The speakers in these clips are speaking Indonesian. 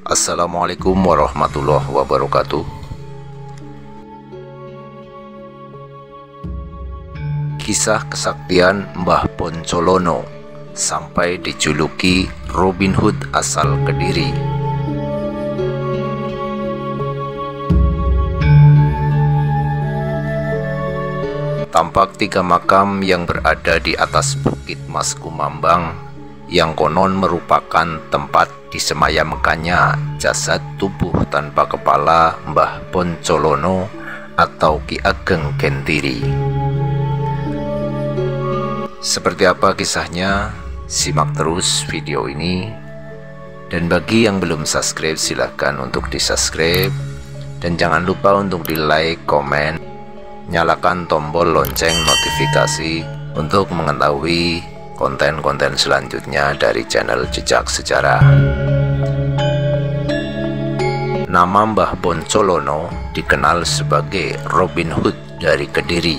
Assalamualaikum warahmatullahi wabarakatuh. Kisah kesaktian Mbah Poncolono sampai dijuluki Robin Hood asal Kediri. Tampak 3 makam yang berada di atas Bukit Mas Kumambang yang konon merupakan tempat disemayamkannya jasad tubuh tanpa kepala Mbah Poncolono atau Ki Ageng Gentiri. Seperti apa kisahnya? Simak terus video ini. Dan bagi yang belum subscribe, silahkan untuk di subscribe. Dan jangan lupa untuk di like, komen, nyalakan tombol lonceng notifikasi untuk mengetahui konten-konten selanjutnya dari channel Jejak Sejarah. Nama Mbah Poncolono dikenal sebagai Robin Hood dari Kediri.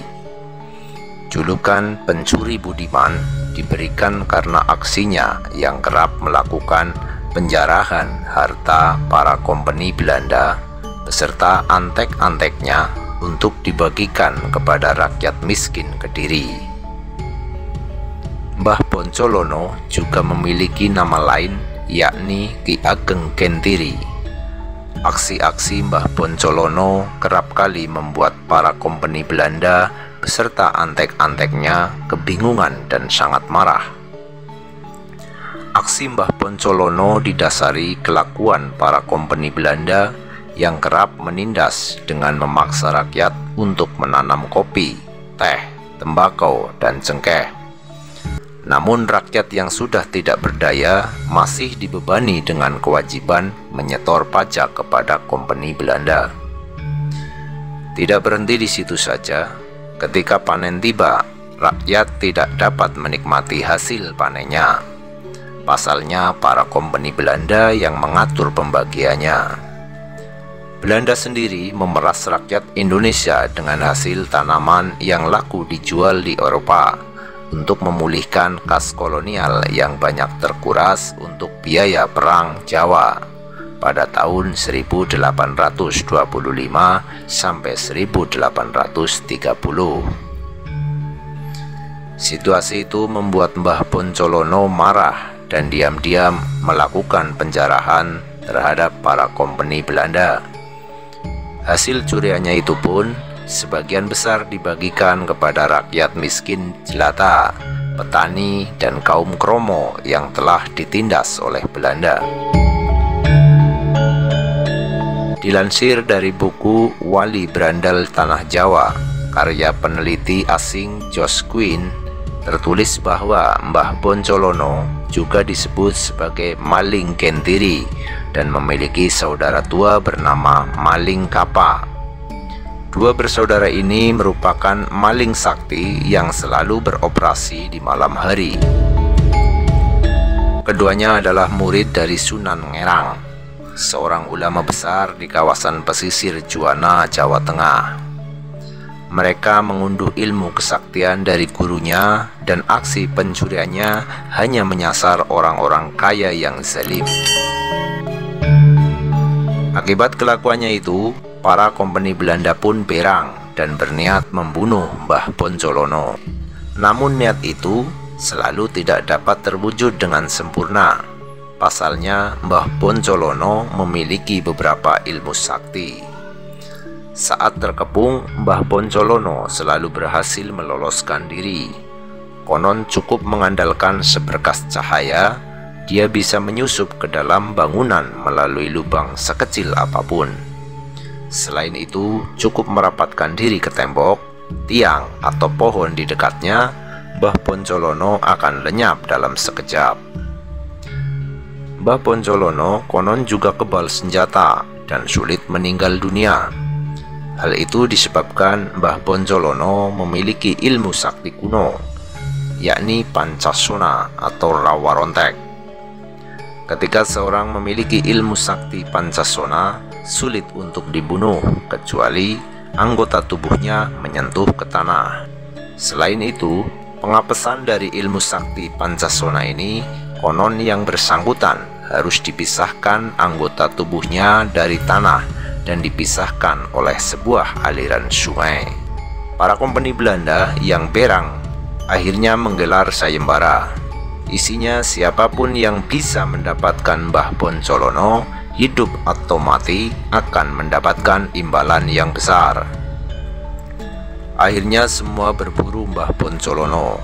Julukan pencuri budiman diberikan karena aksinya yang kerap melakukan penjarahan harta para kompeni Belanda beserta antek-anteknya untuk dibagikan kepada rakyat miskin Kediri. Mbah Poncolono juga memiliki nama lain, yakni Ki Ageng Gentiri. Aksi-aksi Mbah Poncolono kerap kali membuat para kompeni Belanda beserta antek-anteknya kebingungan dan sangat marah. Aksi Mbah Poncolono didasari kelakuan para kompeni Belanda yang kerap menindas dengan memaksa rakyat untuk menanam kopi, teh, tembakau, dan cengkeh. Namun rakyat yang sudah tidak berdaya masih dibebani dengan kewajiban menyetor pajak kepada kompeni Belanda. Tidak berhenti di situ saja, ketika panen tiba, rakyat tidak dapat menikmati hasil panennya. Pasalnya para kompeni Belanda yang mengatur pembagiannya. Belanda sendiri memeras rakyat Indonesia dengan hasil tanaman yang laku dijual di Eropa untuk memulihkan kas kolonial yang banyak terkuras untuk biaya perang Jawa pada tahun 1825 sampai 1830. Situasi itu membuat Mbah Poncolono marah dan diam-diam melakukan penjarahan terhadap para kompeni Belanda. Hasil curiannya itu pun sebagian besar dibagikan kepada rakyat miskin jelata, petani, dan kaum kromo yang telah ditindas oleh Belanda. Dilansir dari buku Wali Brandal Tanah Jawa, karya peneliti asing Josh Quinn, tertulis bahwa Mbah Poncolono juga disebut sebagai Maling Gentiri dan memiliki saudara tua bernama Maling Kapa. Dua bersaudara ini merupakan maling sakti yang selalu beroperasi di malam hari. Keduanya adalah murid dari Sunan Ngerang, seorang ulama besar di kawasan pesisir Juwana, Jawa Tengah. Mereka mengunduh ilmu kesaktian dari gurunya dan aksi pencuriannya hanya menyasar orang-orang kaya yang zalim. Akibat kelakuannya itu, para kompeni Belanda pun berang dan berniat membunuh Mbah Poncolono. Namun niat itu selalu tidak dapat terwujud dengan sempurna. Pasalnya Mbah Poncolono memiliki beberapa ilmu sakti. Saat terkepung, Mbah Poncolono selalu berhasil meloloskan diri. Konon cukup mengandalkan seberkas cahaya, dia bisa menyusup ke dalam bangunan melalui lubang sekecil apapun. Selain itu, cukup merapatkan diri ke tembok, tiang, atau pohon di dekatnya, Mbah Poncolono akan lenyap dalam sekejap. Mbah Poncolono konon juga kebal senjata dan sulit meninggal dunia. Hal itu disebabkan Mbah Poncolono memiliki ilmu sakti kuno, yakni Pancasona atau rawa rontek. Ketika seorang memiliki ilmu sakti Pancasona, sulit untuk dibunuh kecuali anggota tubuhnya menyentuh ke tanah. Selain itu, pengapesan dari ilmu sakti Pancasona ini konon yang bersangkutan harus dipisahkan anggota tubuhnya dari tanah dan dipisahkan oleh sebuah aliran sungai. Para kompeni Belanda yang berang akhirnya menggelar sayembara. Isinya siapapun yang bisa mendapatkan Mbah Poncolono, hidup atau mati, akan mendapatkan imbalan yang besar. Akhirnya semua berburu Mbah Poncolono.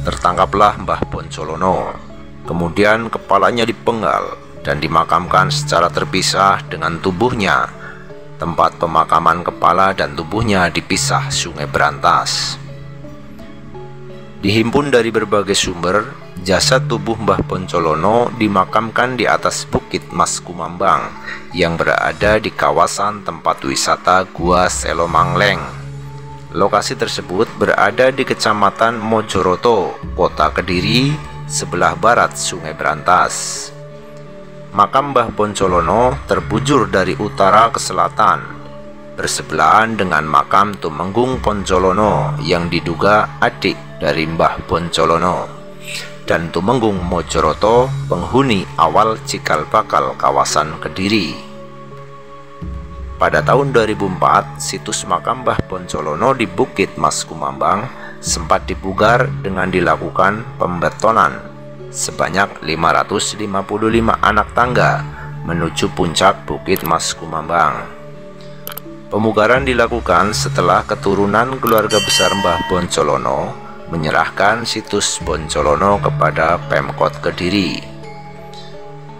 Tertangkaplah Mbah Poncolono. Kemudian kepalanya dipenggal dan dimakamkan secara terpisah dengan tubuhnya. Tempat pemakaman kepala dan tubuhnya dipisah Sungai Berantas. Dihimpun dari berbagai sumber, jasad tubuh Mbah Poncolono dimakamkan di atas Bukit Mas Kumambang yang berada di kawasan tempat wisata Gua Selomangleng. Lokasi tersebut berada di Kecamatan Mojoroto, Kota Kediri, sebelah barat Sungai Berantas. Makam Mbah Poncolono terbujur dari utara ke selatan, bersebelahan dengan makam Tumenggung Poncolono yang diduga adik dari Mbah Poncolono, dan Tumenggung Mojoroto, penghuni awal cikal bakal kawasan Kediri. Pada tahun 2004, situs makam Mbah Poncolono di Bukit Mas Kumambang sempat dipugar dengan dilakukan pembetonan sebanyak 555 anak tangga menuju puncak Bukit Mas Kumambang. Pemugaran dilakukan setelah keturunan keluarga besar Mbah Poncolono menyerahkan situs Poncolono kepada Pemkot Kediri.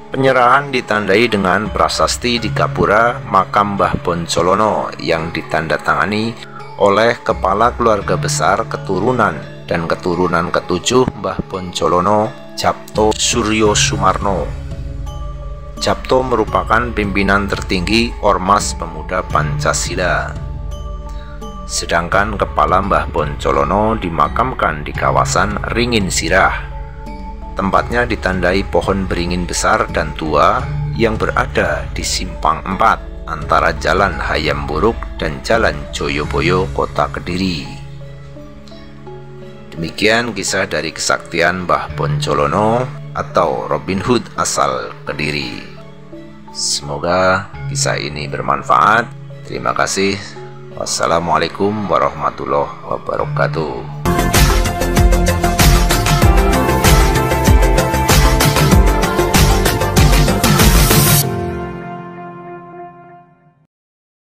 Penyerahan ditandai dengan prasasti di Gapura makam Mbah Poncolono yang ditandatangani oleh kepala keluarga besar keturunan dan keturunan ketujuh Mbah Poncolono, Japto Suryo Sumarno. Japto merupakan pimpinan tertinggi Ormas Pemuda Pancasila. Sedangkan kepala Mbah Poncolono dimakamkan di kawasan Ringin Sirah. Tempatnya ditandai pohon beringin besar dan tua yang berada di Simpang 4 antara Jalan Hayam Buruk dan Jalan Joyoboyo, Kota Kediri. Demikian kisah dari kesaktian Mbah Poncolono atau Robin Hood asal Kediri. Semoga kisah ini bermanfaat. Terima kasih. Wassalamualaikum warahmatullahi wabarakatuh.